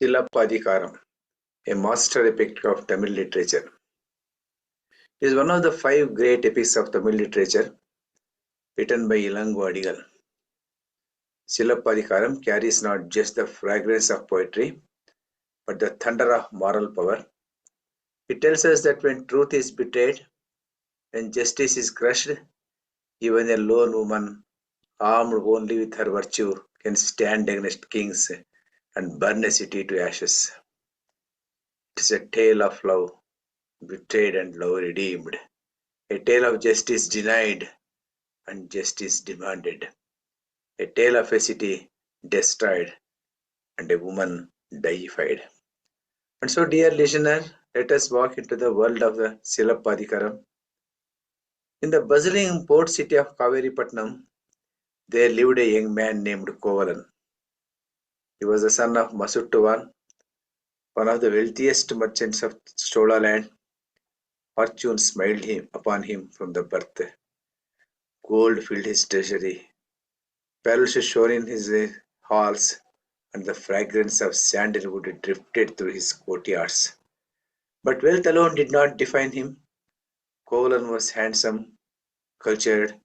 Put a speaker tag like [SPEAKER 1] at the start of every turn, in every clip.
[SPEAKER 1] Silappadikaram, a master epic of Tamil literature, is one of the five great epics of Tamil literature written by Ilango Adigal. Silappadikaram carries not just the fragrance of poetry, but the thunder of moral power. It tells us that when truth is betrayed, when justice is crushed, even a lone woman, armed only with her virtue, can stand against kings and burn a city to ashes. It is a tale of love betrayed and love redeemed, a tale of justice denied and justice demanded, a tale of a city destroyed and a woman deified. And so, dear listener, let us walk into the world of the Silappadikaram. In the bustling port city of Kaveripatnam, there lived a young man named Kovalan. He was the son of Masuttuvan, one of the wealthiest merchants of Stola land. Fortune smiled upon him from the birth. Gold filled his treasury. Pearls shone in his halls, and the fragrance of sandalwood drifted through his courtyards. But wealth alone did not define him. Kovalan was handsome, cultured,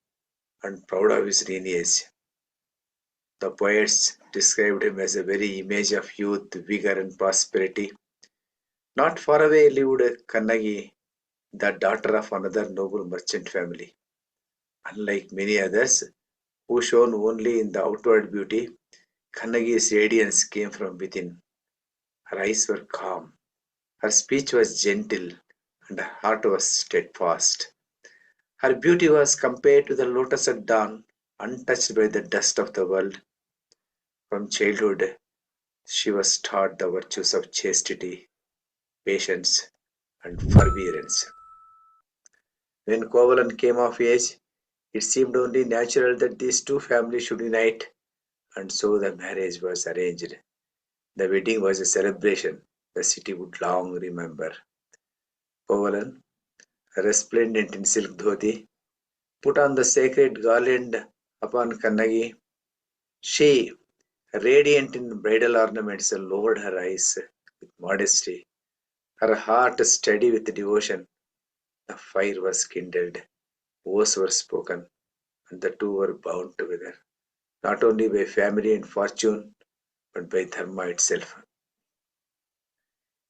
[SPEAKER 1] and proud of his lineage. The poets described him as a very image of youth, vigor, and prosperity. Not far away lived Kannagi, the daughter of another noble merchant family. Unlike many others, who shone only in the outward beauty, Kannagi's radiance came from within. Her eyes were calm, her speech was gentle, and her heart was steadfast. Her beauty was compared to the lotus at dawn, untouched by the dust of the world. From childhood, she was taught the virtues of chastity, patience, and forbearance. When Kovalan came of age, it seemed only natural that these two families should unite, and so the marriage was arranged. The wedding was a celebration the city would long remember. Kovalan, resplendent in silk dhoti, put on the sacred garland upon Kannagi. She, radiant in bridal ornaments, lowered her eyes with modesty, her heart steady with devotion. The fire was kindled, vows were spoken, and the two were bound together, not only by family and fortune, but by Dharma itself.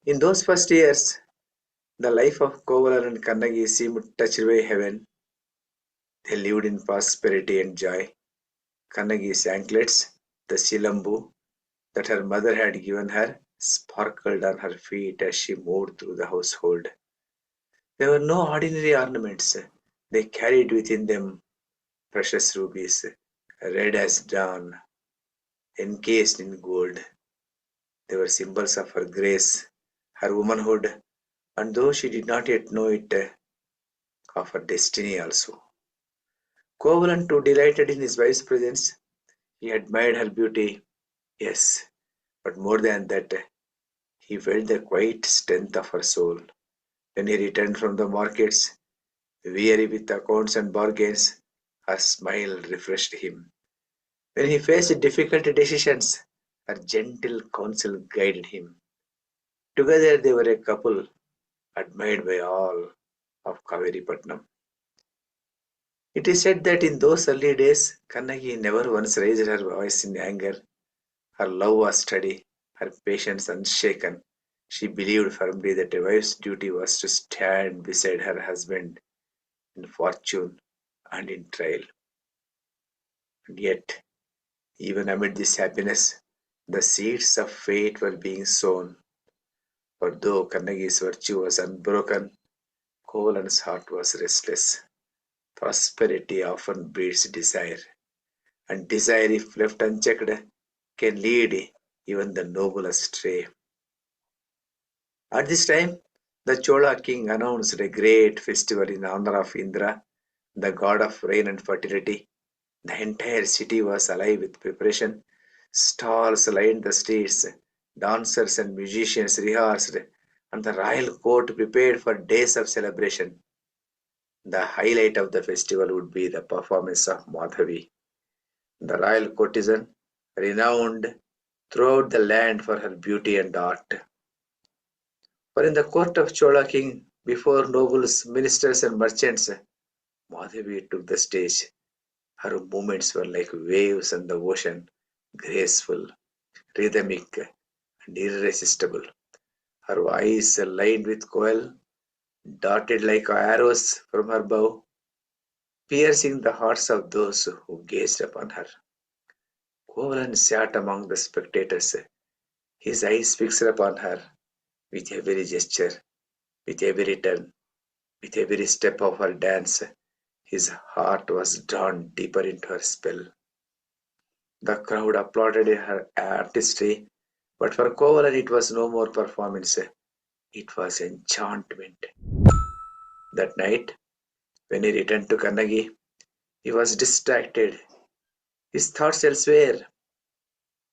[SPEAKER 1] In those first years, the life of Kovalan and Kannagi seemed touched by heaven. They lived in prosperity and joy. Kannagi's anklets, the silambu that her mother had given her, sparkled on her feet as she moved through the household. There were no ordinary ornaments. They carried within them precious rubies, red as dawn, encased in gold. They were symbols of her grace, her womanhood, and though she did not yet know it, of her destiny also. Kovalan too delighted in his wife's presence. He admired her beauty, yes, but more than that, he felt the quiet strength of her soul. When he returned from the markets, weary with accounts and bargains, her smile refreshed him. When he faced difficult decisions, her gentle counsel guided him. Together they were a couple admired by all of Kaveripatnam. It is said that in those early days, Kannagi never once raised her voice in anger. Her love was steady, her patience unshaken. She believed firmly that a wife's duty was to stand beside her husband in fortune and in trial. And yet, even amid this happiness, the seeds of fate were being sown. For though Kannagi's virtue was unbroken, Kovalan's heart was restless. Prosperity often breeds desire, and desire, if left unchecked, can lead even the noble astray. At this time, the Chola king announced a great festival in honor of Indra, the god of rain and fertility. The entire city was alive with preparation. Stalls lined the streets, dancers and musicians rehearsed, and the royal court prepared for days of celebration. The highlight of the festival would be the performance of Madhavi, the royal courtesan, renowned throughout the land for her beauty and art. For in the court of Chola king, before nobles, ministers, and merchants, Madhavi took the stage. Her movements were like waves on the ocean, graceful, rhythmic, and irresistible. Her eyes lined with coil, darted like arrows from her bow, piercing the hearts of those who gazed upon her. Kovalan sat among the spectators, his eyes fixed upon her, with every gesture, with every turn, with every step of her dance. His heart was drawn deeper into her spell. The crowd applauded her artistry, but for Kovalan it was no more performance, it was enchantment. That night, when he returned to Kannagi, he was distracted, his thoughts elsewhere.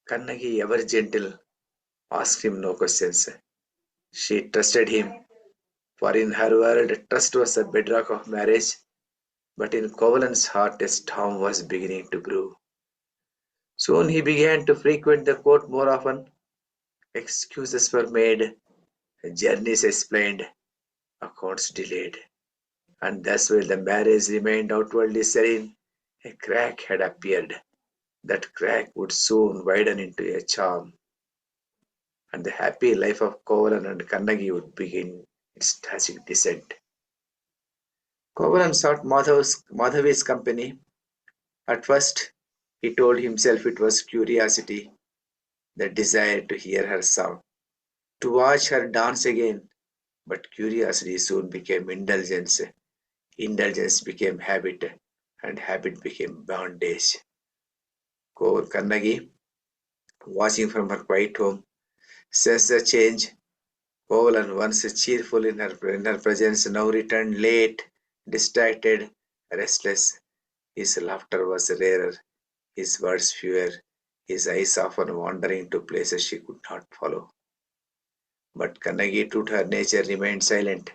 [SPEAKER 1] Kannagi, ever gentle, asked him no questions. She trusted him, for in her world trust was the bedrock of marriage, but in Kovalan's heart a storm was beginning to brew. Soon he began to frequent the court more often. Excuses were made, journeys explained, accounts delayed. And thus while the marriage remained outwardly serene, a crack had appeared. That crack would soon widen into a charm, and the happy life of Kovalan and Kannagi would begin its tragic descent. Kovalan sought Madhavi's company. At first, he told himself it was curiosity, the desire to hear her song, to watch her dance again. But curiosity soon became indulgence, indulgence became habit, and habit became bondage. Kannagi, watching from her quiet home, sensed the change. Kovalan, once cheerful in her presence, now returned late, distracted, restless. His laughter was rarer, his words fewer, his eyes often wandering to places she could not follow. But Kannagi, true to her nature, remained silent.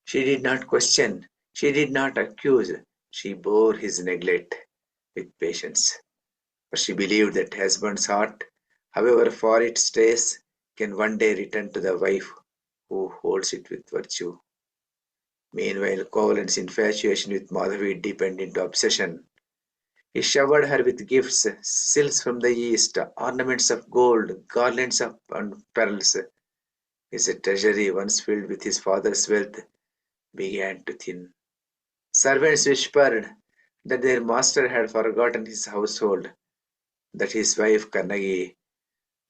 [SPEAKER 1] She did not question, she did not accuse, she bore his neglect with patience. For she believed that husband's heart, however far it stays, can one day return to the wife who holds it with virtue. Meanwhile, Kovalan's infatuation with Madhavi deepened into obsession. He showered her with gifts, silks from the east, ornaments of gold, garlands of and pearls. His treasury, once filled with his father's wealth, began to thin. Servants whispered that their master had forgotten his household, that his wife Kannagi,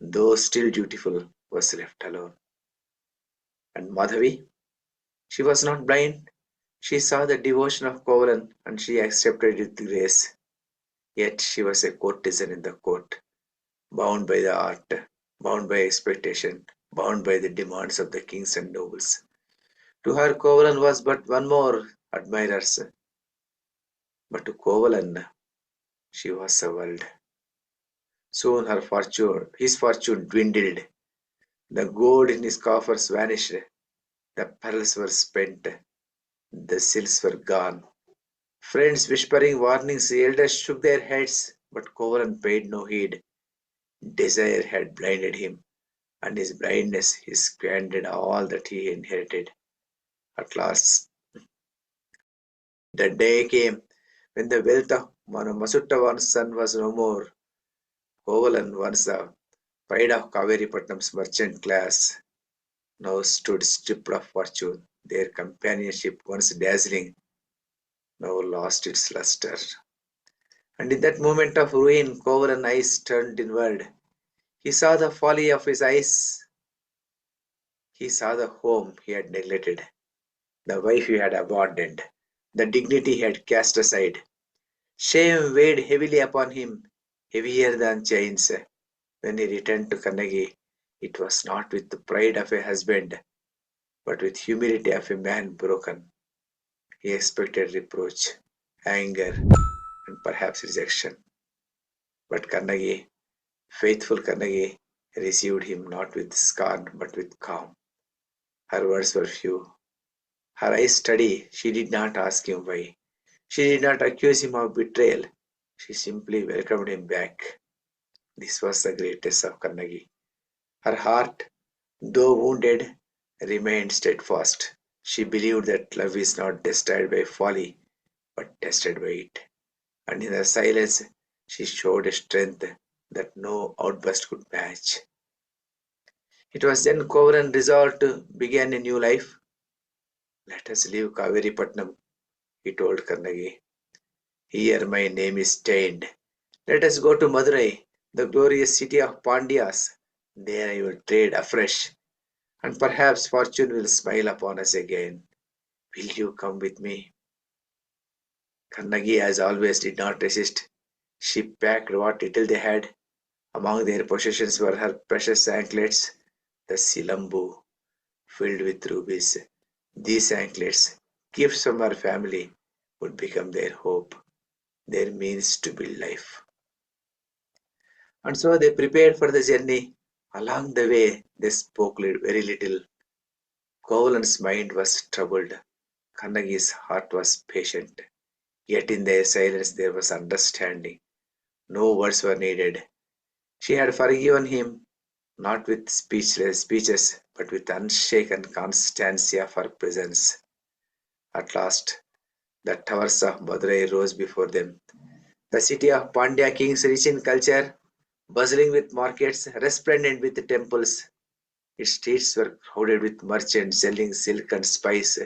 [SPEAKER 1] though still dutiful, was left alone. And Madhavi, she was not blind. She saw the devotion of Kovalan and she accepted it with grace. Yet she was a courtesan in the court, bound by the art, bound by expectation, bound by the demands of the kings and nobles. To her, Kovalan was but one more admirer, but to Kovalan, she was a world. Soon his fortune dwindled. The gold in his coffers vanished. The pearls were spent. The silks were gone. Friends whispering warnings, the elders shook their heads, but Kovalan paid no heed. Desire had blinded him, and his blindness he squandered all that he inherited. At last, the day came when the wealth of Masuttavan's son was no more. Kovalan, once the pride of Kaveripatnam's merchant class, now stood stripped of fortune. Their companionship, once dazzling, now lost its luster. And in that moment of ruin, Kovalan's eyes turned inward. He saw the folly of his eyes. He saw the home he had neglected, the wife he had abandoned, the dignity he had cast aside. Shame weighed heavily upon him, heavier than chains. When he returned to Kannagi, it was not with the pride of a husband, but with humility of a man broken. He expected reproach, anger, and perhaps rejection. But Kannagi, faithful Kannagi, received him not with scorn but with calm. Her words were few, her eyes steady. She did not ask him why. She did not accuse him of betrayal. She simply welcomed him back. This was the greatness of Kannagi. Her heart, though wounded, remained steadfast. She believed that love is not destroyed by folly, but tested by it. And in her silence, she showed a strength that no outburst could match. It was then Kovalan resolved to begin a new life. Let us leave Kaveri Patnam, he told Kannagi. Here my name is stained. Let us go to Madurai, the glorious city of Pandyas. There I will trade afresh, and perhaps fortune will smile upon us again. Will you come with me? Kannagi, as always, did not resist. She packed what little they had. Among their possessions were her precious anklets, the Silambu, filled with rubies. These anklets, gifts from her family, would become their hope, their means to build life. And so they prepared for the journey. Along the way, they spoke very little. Kovalan's mind was troubled. Kannagi's heart was patient. Yet in their silence there was understanding. No words were needed. She had forgiven him, not with speechless speeches, but with unshaken constancy of her presence. At last, the towers of Madurai rose before them. The city of Pandya kings, rich in culture, bustling with markets, resplendent with temples. Its streets were crowded with merchants selling silk and spice,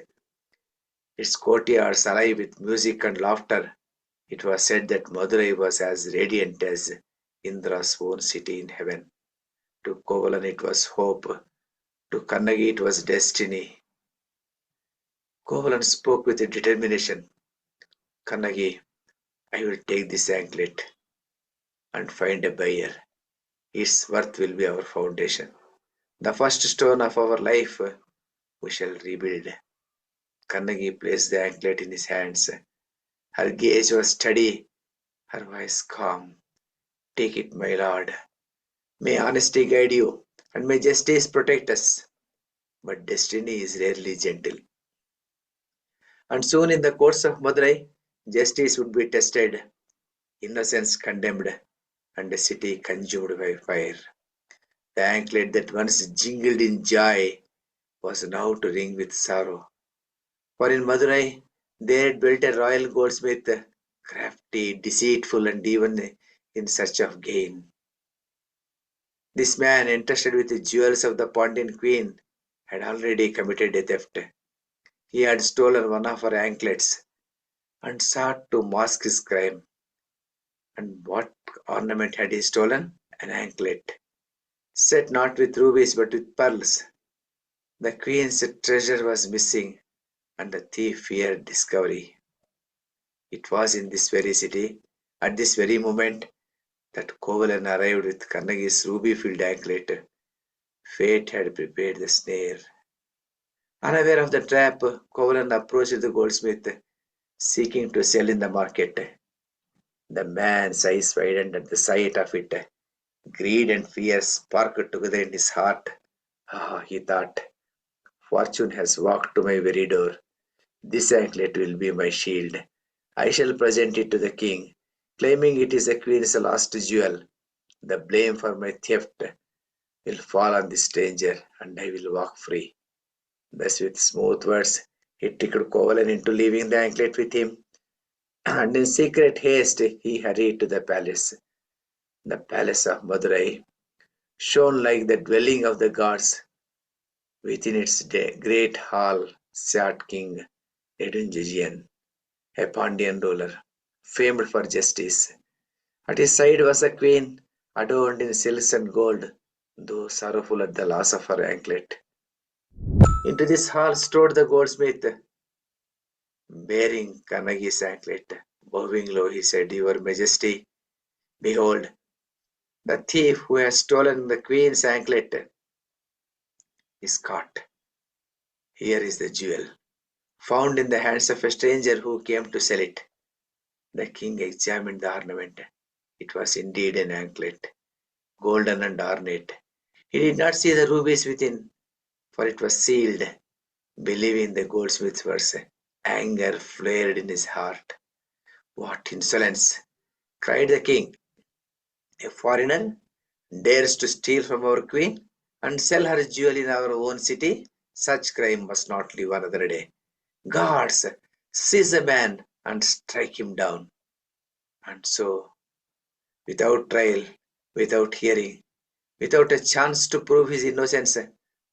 [SPEAKER 1] its courtyards alive with music and laughter. It was said that Madurai was as radiant as Indra's own city in heaven. To Kovalan it was hope, to Kannagi it was destiny. Kovalan spoke with determination. Kannagi, I will take this anklet and find a buyer. Its worth will be our foundation. The first stone of our life we shall rebuild. Kannagi placed the anklet in his hands. Her gaze was steady, her voice calm. Take it, my lord. May honesty guide you, and may justice protect us. But destiny is rarely gentle. And soon in the courts of Madurai, justice would be tested, innocence condemned, and the city consumed by fire. The anklet that once jingled in joy was now to ring with sorrow. For in Madurai, there had built a royal goldsmith, crafty, deceitful, and even in search of gain. This man, entrusted with the jewels of the Pontian queen, had already committed a theft. He had stolen one of her anklets and sought to mask his crime. And what ornament had he stolen? An anklet, set not with rubies but with pearls. The queen's treasure was missing, and the thief feared discovery. It was in this very city, at this very moment, that Kovalan arrived with Kannagi's ruby-filled anklet. Fate had prepared the snare. Unaware of the trap, Kovalan approached the goldsmith, seeking to sell in the market. The man's eyes widened at the sight of it. Greed and fear sparkled together in his heart. Ah, he thought, fortune has walked to my very door. This anklet will be my shield. I shall present it to the king, claiming it is the queen's lost jewel. The blame for my theft will fall on the stranger, and I will walk free. Thus, with smooth words, he tricked Kovalan into leaving the anklet with him, and in secret haste he hurried to the palace. The palace of Madurai shone like the dwelling of the gods. Within its great hall sat King Edunjajian, a Pandyan ruler, famed for justice. At his side was a queen, adorned in silks and gold, though sorrowful at the loss of her anklet. Into this hall strode the goldsmith, bearing Kannagi's anklet. Bowing low, he said, Your Majesty, behold, the thief who has stolen the queen's anklet is caught. Here is the jewel, found in the hands of a stranger who came to sell it. The king examined the ornament. It was indeed an anklet, golden and ornate. He did not see the rubies within, for it was sealed. Believing the goldsmith's words, anger flared in his heart. What insolence! Cried the king. A foreigner dares to steal from our queen and sell her jewel in our own city. Such crime must not live another day. Guards, seize the man and strike him down. And so, without trial, without hearing, without a chance to prove his innocence,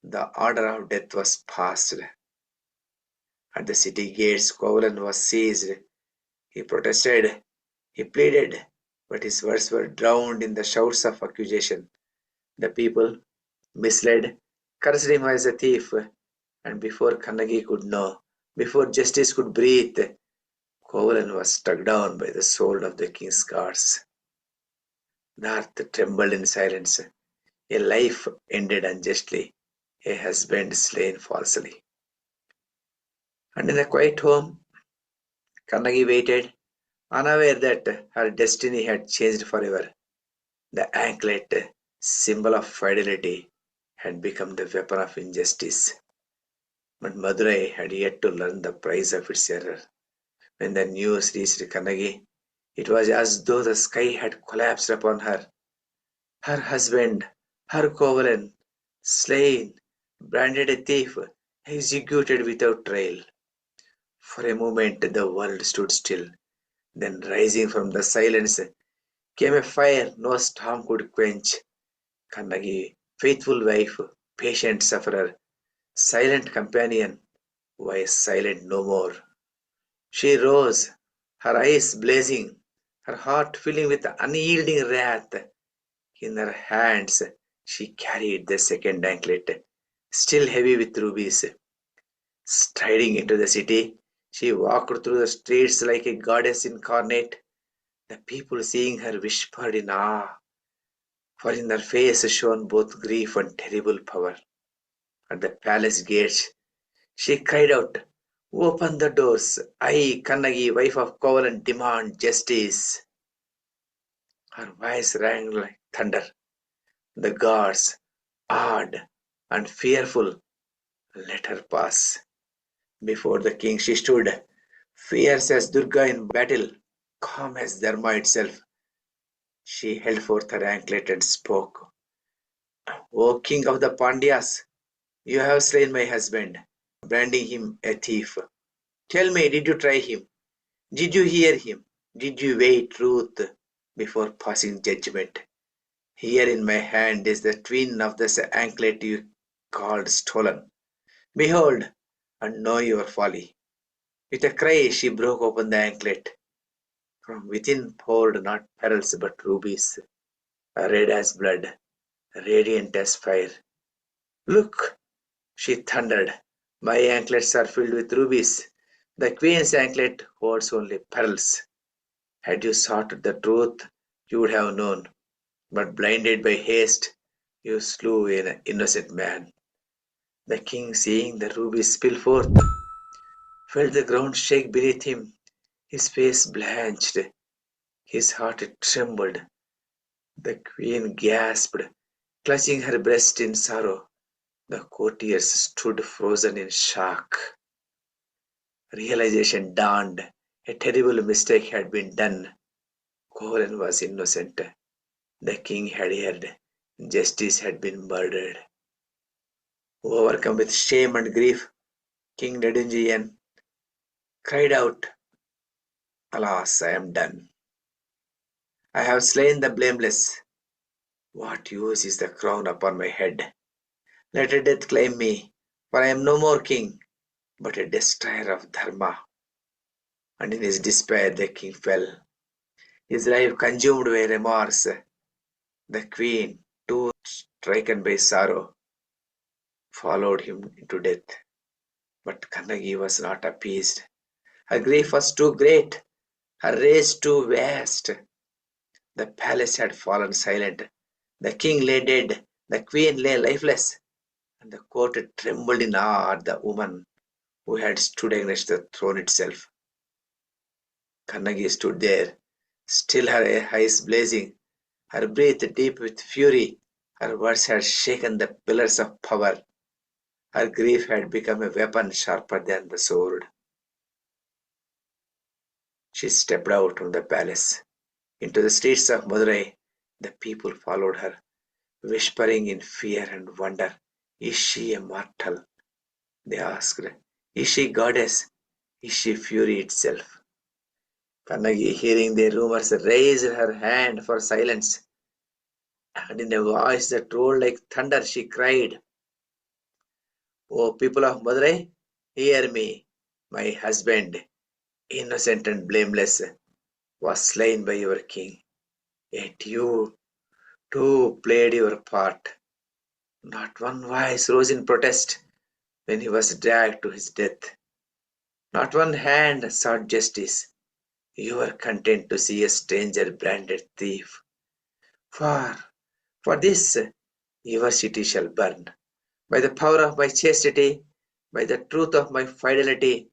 [SPEAKER 1] the order of death was passed. At the city gates, Kovalan was seized. He protested, he pleaded, but his words were drowned in the shouts of accusation. The people, misled, cursed him as a thief, and before Kannagi could know, before justice could breathe, Kovalan was struck down by the sword of the king's guards. The earth trembled in silence. A life ended unjustly, a husband slain falsely. And in a quiet home, Kannagi waited, unaware that her destiny had changed forever. The anklet, symbol of fidelity, had become the weapon of injustice. But Madurai had yet to learn the price of its error. When the news reached Kannagi, it was as though the sky had collapsed upon her. Her husband, her Kovalan, slain, branded a thief, executed without trial. For a moment the world stood still. Then, rising from the silence, came a fire no storm could quench. Kannagi, faithful wife, patient sufferer, silent companion, was silent no more. She rose, her eyes blazing, her heart filling with unyielding wrath. In her hands she carried the second anklet, still heavy with rubies. Striding into the city, she walked through the streets like a goddess incarnate. The people seeing her whispered in awe, for in her face shone both grief and terrible power. At the palace gates, she cried out, "Open the doors! I, Kannagi, wife of Kovalan, demand justice." Her voice rang like thunder. The guards, awed and fearful, let her pass. Before the king she stood, fierce as Durga in battle, calm as Dharma itself. She held forth her anklet and spoke. "O king of the Pandyas, you have slain my husband, branding him a thief. Tell me, did you try him? Did you hear him? Did you weigh truth before passing judgment? Here in my hand is the twin of this anklet you called stolen. Behold, and know your folly." With a cry, she broke open the anklet. From within poured not pearls but rubies, red as blood, radiant as fire. "Look," she thundered, "my anklets are filled with rubies. The queen's anklet holds only pearls. Had you sought the truth, you would have known. But blinded by haste, you slew an innocent man." The king, seeing the rubies spill forth, felt the ground shake beneath him. His face blanched, his heart trembled. The queen gasped, clutching her breast in sorrow. The courtiers stood frozen in shock. Realization dawned. A terrible mistake had been done. Kovalan was innocent. The king had erred. Justice had been murdered. Overcome with shame and grief, King Nedunjayan cried out, "Alas, I am done. I have slain the blameless. What use is the crown upon my head? Let a death claim me, for I am no more king, but a destroyer of Dharma." And in his despair the king fell, his life consumed by remorse. The queen, too stricken by sorrow, followed him into death. But Kannagi was not appeased. Her grief was too great, her rage too vast. The palace had fallen silent. The king lay dead, the queen lay lifeless, and the court trembled in awe at the woman who had stood against the throne itself. Kannagi stood there, still, her eyes blazing, her breath deep with fury. Her words had shaken the pillars of power. Her grief had become a weapon sharper than the sword. She stepped out from the palace into the streets of Madurai, The people followed her, whispering in fear and wonder. Is she a mortal? They asked. Is she goddess? Is she fury itself? Kannagi, hearing the rumors, raised her hand for silence, and in a voice that rolled like thunder, she cried, O people of Madurai, hear me. My husband, innocent and blameless, was slain by your king. Yet you too played your part. Not one voice rose in protest when he was dragged to his death. Not one hand sought justice. You were content to see a stranger branded thief. For, for this, your city shall burn. By the power of my chastity, by the truth of my fidelity,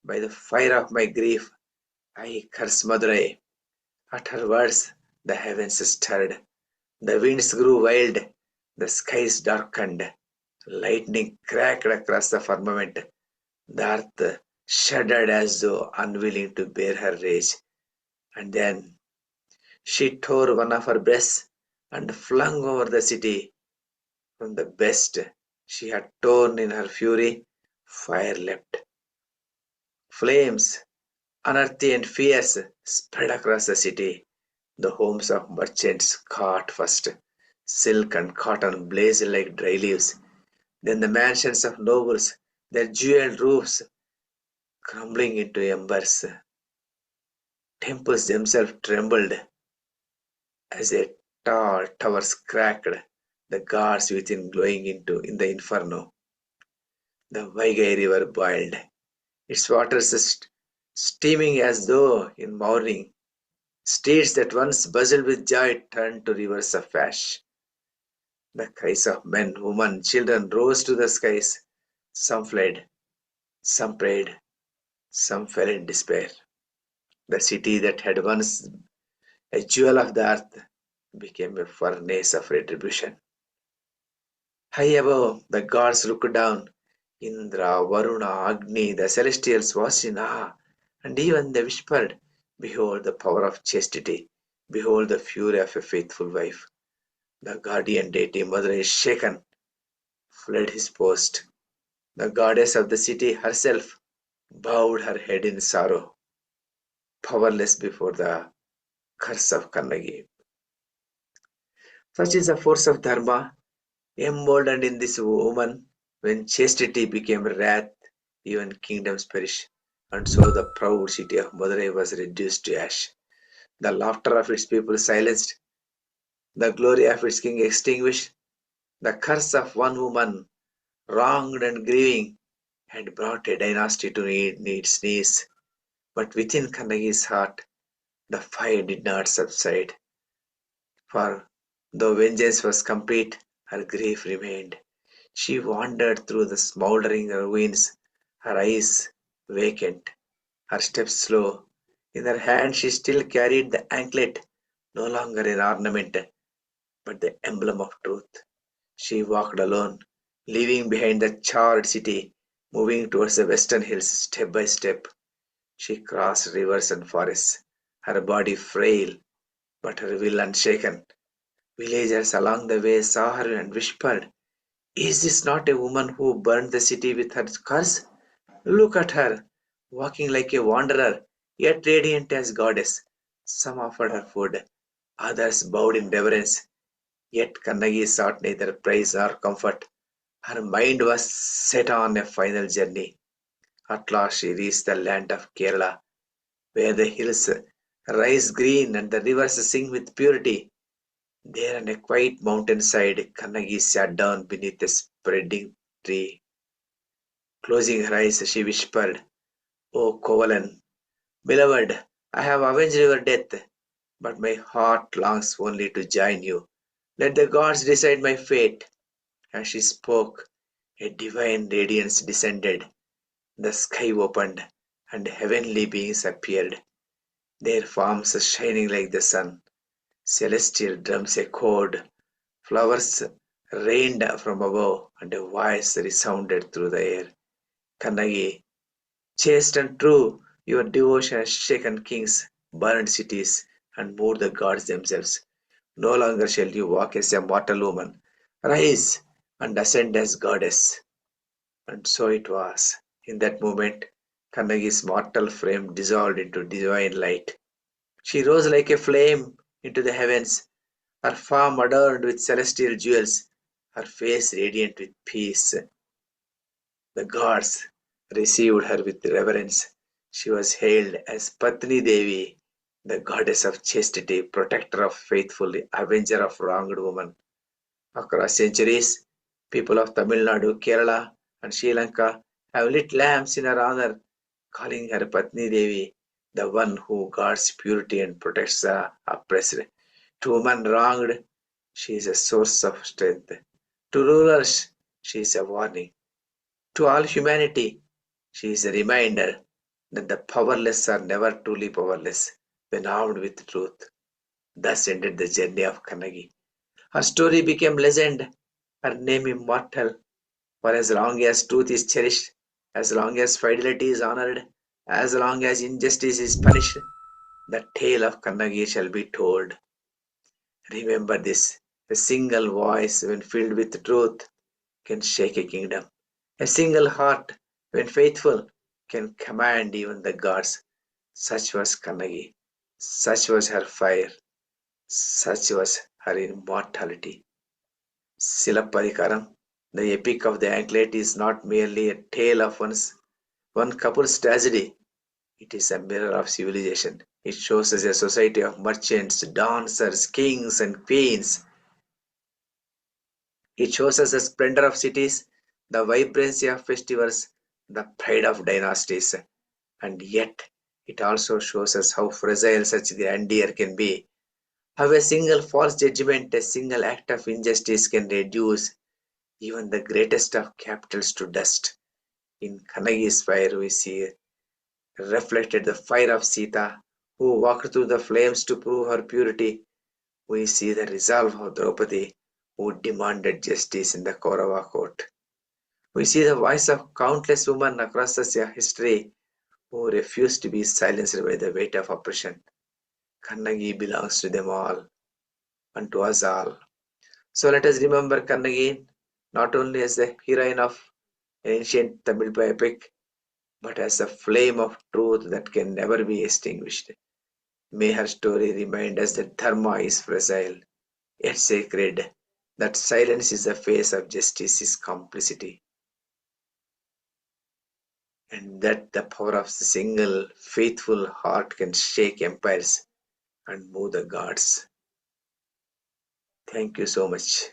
[SPEAKER 1] by the fire of my grief, I curse Madurai. At her words, the heavens stirred, the winds grew wild, the skies darkened, lightning cracked across the firmament. The earth shuddered as though unwilling to bear her rage. And then she tore one of her breasts and flung over the city. From the best she had torn in her fury, fire leapt. Flames, unearthly and fierce, spread across the city. The homes of merchants caught first. Silk and cotton blazed like dry leaves. Then the mansions of nobles, their jeweled roofs crumbling into embers. Temples themselves trembled as their tall towers cracked, the guards within glowing in the inferno. The Vaigai river boiled, its waters steaming as though in mourning. Streets that once buzzed with joy turned to rivers of ash. The cries of men, women, children rose to the skies. Some fled, some prayed, some fell in despair. The city that had once a jewel of the earth became a furnace of retribution. High above, the gods looked down. Indra, Varuna, Agni, the celestials watched in awe, and even they whispered, Behold the power of chastity, behold the fury of a faithful wife. The guardian deity mother is shaken, fled his post. The goddess of the city herself bowed her head in sorrow, powerless before the curse of Kannagi. Such is the force of Dharma, emboldened in this woman. When chastity became wrath, even kingdoms perish. And so the proud city of Madurai was reduced to ash. The laughter of its people silenced, the glory of its king extinguished. The curse of one woman, wronged and grieving, had brought a dynasty to its knees. But within Kannagi's heart, the fire did not subside. For though vengeance was complete, her grief remained. She wandered through the smouldering ruins, her eyes vacant, her steps slow. In her hand she still carried the anklet, no longer an ornament, but the emblem of truth. She walked alone, leaving behind the charred city, moving towards the western hills step by step. She crossed rivers and forests, her body frail, but her will unshaken. Villagers along the way saw her and whispered, Is this not a woman who burned the city with her curse? Look at her, walking like a wanderer, yet radiant as goddess. Some offered her food, others bowed in reverence. Yet Kannagi sought neither praise nor comfort. Her mind was set on a final journey. At last she reached the land of Kerala, where the hills rise green and the rivers sing with purity. There on a quiet mountainside, Kannagi sat down beneath a spreading tree. Closing her eyes, she whispered, O Kovalan, beloved, I have avenged your death, but my heart longs only to join you. Let the gods decide my fate. As she spoke, a divine radiance descended. The sky opened, and heavenly beings appeared, their forms shining like the sun. Celestial drums echoed, flowers rained from above, and a voice resounded through the air. Kannagi, chaste and true, your devotion has shaken kings, burned cities, and moved the gods themselves. No longer shall you walk as a mortal woman. Rise and ascend as goddess. And so it was. In that moment, Kannagi's mortal frame dissolved into divine light. She rose like a flame into the heavens, her form adorned with celestial jewels, her face radiant with peace. The gods received her with reverence. She was hailed as Patni Devi, the goddess of chastity, protector of faithful, avenger of wronged women. Across centuries, people of Tamil Nadu, Kerala, and Sri Lanka have lit lamps in her honor, calling her Patni Devi, the one who guards purity and protects the oppressed. To women wronged, she is a source of strength. To rulers, she is a warning. To all humanity, she is a reminder that the powerless are never truly powerless when armed with truth. Thus ended the journey of Kannagi. Her story became legend, her name immortal. For as long as truth is cherished, as long as fidelity is honored, as long as injustice is punished, the tale of Kannagi shall be told. Remember this: a single voice, when filled with truth, can shake a kingdom. A single heart, when faithful, can command even the gods. Such was Kannagi. Such was her fire. Such was her immortality. Silappadikaram, the epic of the anklet, is not merely a tale of one couple's tragedy. It is a mirror of civilization. It shows us a society of merchants, dancers, kings, and queens. It shows us the splendor of cities, the vibrancy of festivals, the pride of dynasties. And yet, it also shows us how fragile such grandeur can be. How a single false judgment, a single act of injustice can reduce even the greatest of capitals to dust. In Kanagi's fire, we see reflected the fire of Sita, who walked through the flames to prove her purity. We see the resolve of Draupadi, who demanded justice in the Kaurava court. We see the voice of countless women across the history who refused to be silenced by the weight of oppression. Kannagi belongs to them all and to us all. So let us remember Kannagi not only as the heroine of an ancient Tamil epic, but as a flame of truth that can never be extinguished. May her story remind us that dharma is fragile, yet sacred, that silence is the face of justice, is complicity, and that the power of a single faithful heart can shake empires and move the gods. Thank you so much.